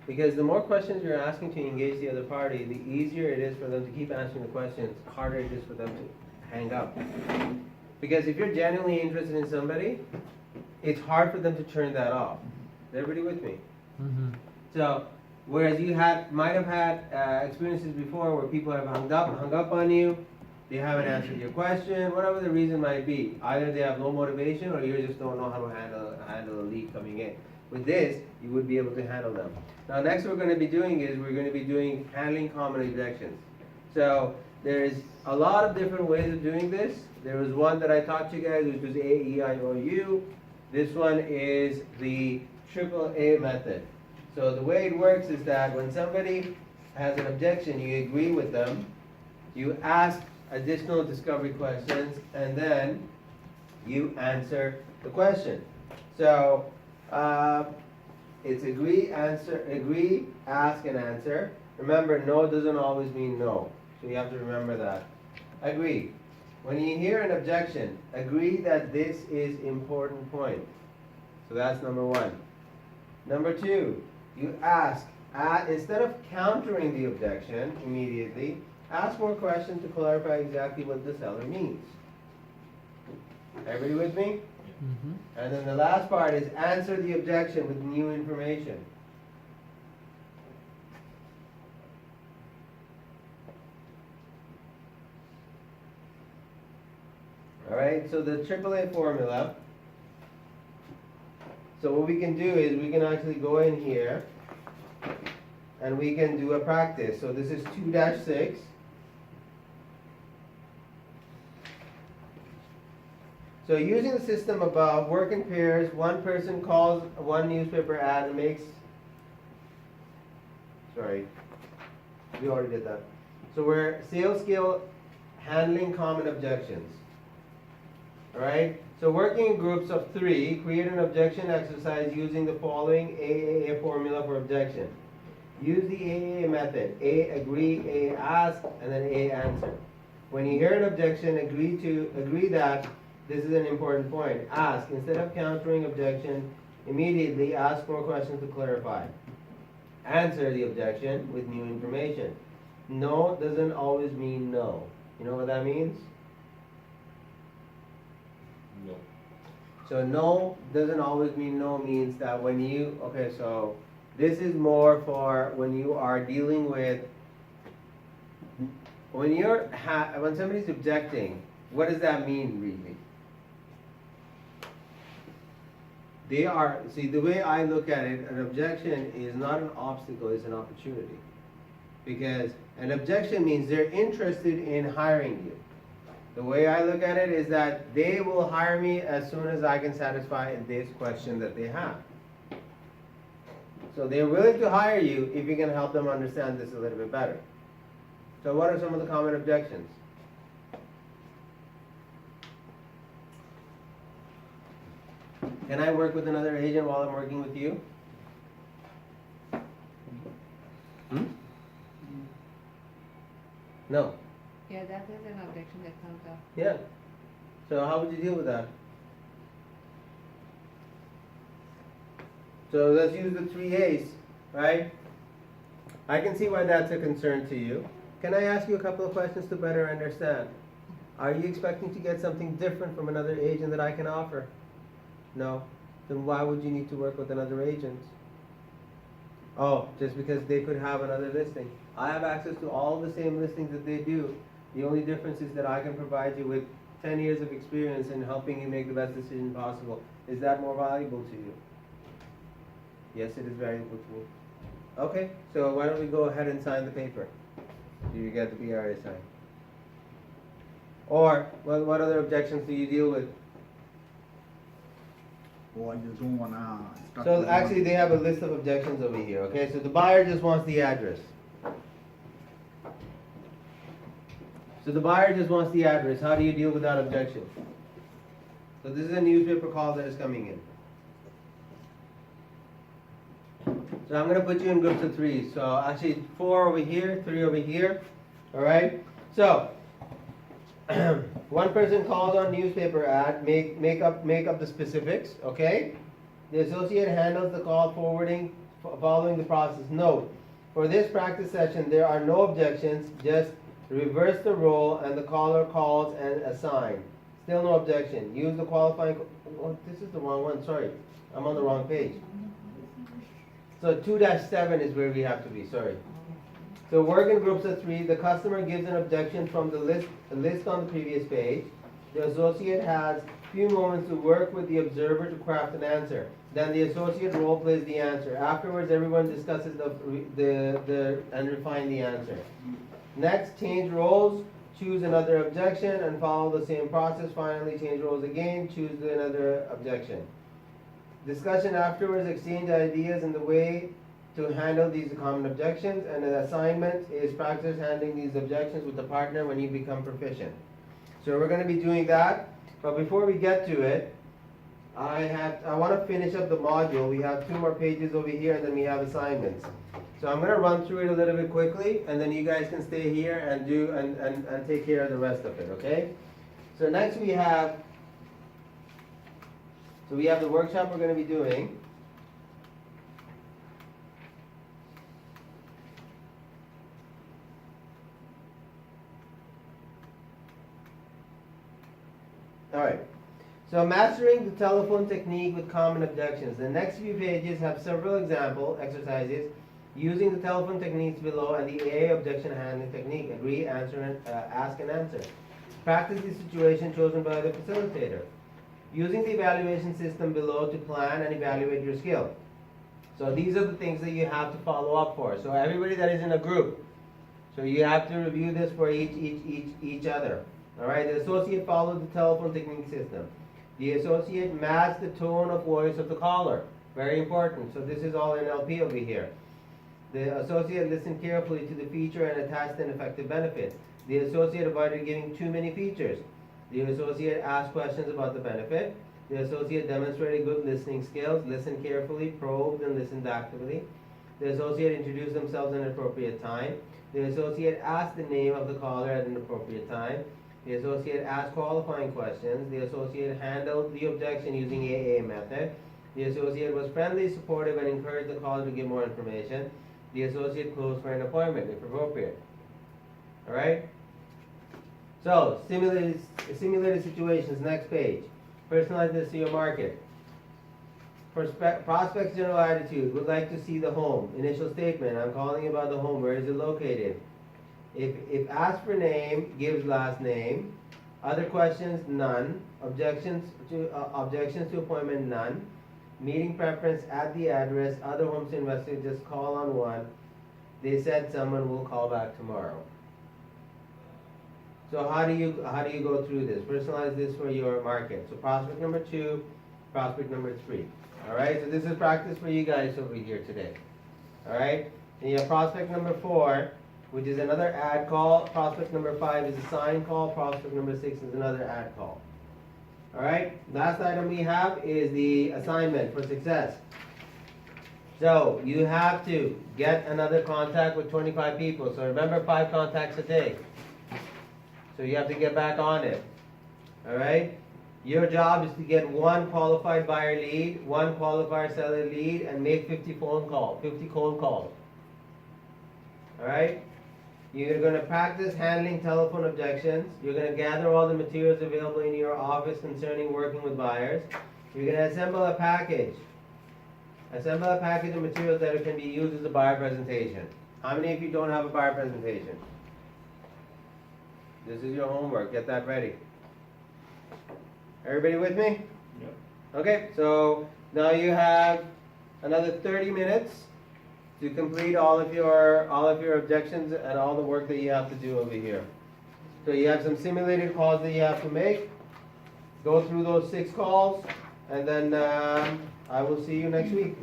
Because the more questions you're asking to engage the other party, the easier it is for them to keep answering the questions, the harder it is for them to hang up. Because if you're genuinely interested in somebody, it's hard for them to turn that off. Is everybody with me? Mm-hmm. So, whereas you might have had experiences before where people have hung up on you, they haven't answered your question, whatever the reason might be. Either they have no motivation or you just don't know how to handle a lead coming in. With this, you would be able to handle them. Now, next we're going to be doing is we're going to be doing handling common objections. So, there's a lot of different ways of doing this. There was one that I taught you guys, which was AEIOU. This one is the AAA method. So the way it works is that when somebody has an objection, you agree with them, you ask additional discovery questions, and then you answer the question. So it's agree, ask, and answer. Remember, no doesn't always mean no. So you have to remember that. Agree. When you hear an objection, agree that this is important point. So that's number one. Number two, you ask, instead of countering the objection immediately, ask more questions to clarify exactly what the seller means. Everybody with me? Mm-hmm. And then the last part is answer the objection with new information. Alright, so the AAA formula. So what we can do is we can actually go in here and we can do a practice. So this is 2-6. So using the system above, work in pairs, one person calls one newspaper ad and makes, sorry, we already did that. So we're sales skill handling common objections. Alright, so working in groups of 3, create an objection exercise using the following AAA formula for objection. Use the AAA method. A, agree, A, ask, and then A, answer. When you hear an objection, agree that this is an important point. Ask. Instead of countering objection, immediately ask more questions to clarify. Answer the objection with new information. No doesn't always mean no. You know what that means? No. So no doesn't always mean no means that when you, okay, so this is more for when you are dealing with, when somebody's objecting, what does that mean really? See, the way I look at it, an objection is not an obstacle, it's an opportunity. Because an objection means they're interested in hiring you. The way I look at it is that they will hire me as soon as I can satisfy this question that they have. So they're willing to hire you if you can help them understand this a little bit better. So what are some of the common objections? Can I work with another agent while I'm working with you? No. Yeah, that is an objection that comes up. Yeah. So how would you deal with that? So let's use the 3 A's, right? I can see why that's a concern to you. Can I ask you a couple of questions to better understand? Are you expecting to get something different from another agent that I can offer? No. Then why would you need to work with another agent? Oh, just because they could have another listing. I have access to all the same listings that they do. The only difference is that I can provide you with 10 years of experience in helping you make the best decision possible. Is that more valuable to you? Yes, it is valuable to me. Okay, so why don't we go ahead and sign the paper? Do you get the PRA signed? Or, well, what other objections do you deal with? Or I just don't wanna start. So with actually one. they have a list of objections over here, okay? So the buyer just wants the address. So the buyer just wants the address. How do you deal with that objection? So this is a newspaper call that is coming in. So I'm going to put you in groups of 3. So actually 4 over here, 3 over here. Alright? So one person calls on newspaper ad, make up the specifics, okay? The associate handles the call following the process. Note, for this practice session, there are no objections, just reverse the role and the caller calls and assign. Still no objection. Use the qualifying, oh, this is the wrong one, sorry. I'm on the wrong page. So 2-7 is where we have to be, sorry. So work in groups of 3. The customer gives an objection from the list on the previous page. The associate has few moments to work with the observer to craft an answer. Then the associate role plays the answer. Afterwards, everyone discusses and refine the answer. Next, change roles, choose another objection, and follow the same process. Finally, change roles again, choose another objection. Discussion afterwards, exchange ideas in the way to handle these common objections, and an assignment is practice handling these objections with the partner when you become proficient. So we're going to be doing that, but before we get to it, I want to finish up the module. We have 2 more pages over here, and then we have assignments. So I'm going to run through it a little bit quickly, and then you guys can stay here and do and take care of the rest of it, okay? So next we have the workshop we're going to be doing. All right. So mastering the telephone technique with common objections. The next few pages have several example exercises using the telephone techniques below and the AA objection handling technique. Agree, answer, and ask and answer. Practice the situation chosen by the facilitator. Using the evaluation system below to plan and evaluate your skill. So these are the things that you have to follow up for. So everybody that is in a group, so you have to review this for each other. All right. The associate followed the telephone technique system. The associate matched the tone of voice of the caller. Very important. So this is all NLP over here. The associate listened carefully to the feature and attached an effective benefit. The associate avoided giving too many features. The associate asked questions about the benefit. The associate demonstrated good listening skills, listened carefully, probed, and listened actively. The associate introduced themselves at an appropriate time. The associate asked the name of the caller at an appropriate time. The associate asked qualifying questions. The associate handled the objection using AA method. The associate was friendly, supportive, and encouraged the caller to give more information. The associate closed for an appointment, if appropriate. All right? So, simulated situations, next page. Personalize this to your market. Prospect's general attitude, would like to see the home. Initial statement, I'm calling about the home, where is it located? If asked for name, gives last name. Other questions, none. Objections to appointment, none. Meeting preference at the address. Other homes to investigate, just call on one. They said someone will call back tomorrow. So how do you go through this? Personalize this for your market. So prospect number 2, prospect number 3. All right. So this is practice for you guys over here today. All right. And you have prospect number 4, which is another ad call. Prospect number 5 is a sign call. Prospect number 6 is another ad call. All right. Last item we have is the assignment for success. So you have to get another contact with 25 people. So remember, 5 contacts a day. So you have to get back on it. All right. Your job is to get 1 qualified buyer lead, 1 qualified seller lead, and make 50 cold calls. All right. You're going to practice handling telephone objections. You're going to gather all the materials available in your office concerning working with buyers. You're going to assemble a package. Assemble a package of materials that can be used as a buyer presentation. How many of you don't have a buyer presentation? This is your homework. Get that ready. Everybody with me? Yep. Okay, so now you have another 30 minutes to complete all of your objections and all the work that you have to do over here. So you have some simulated calls that you have to make. Go through those 6 calls, and then I will see you next week.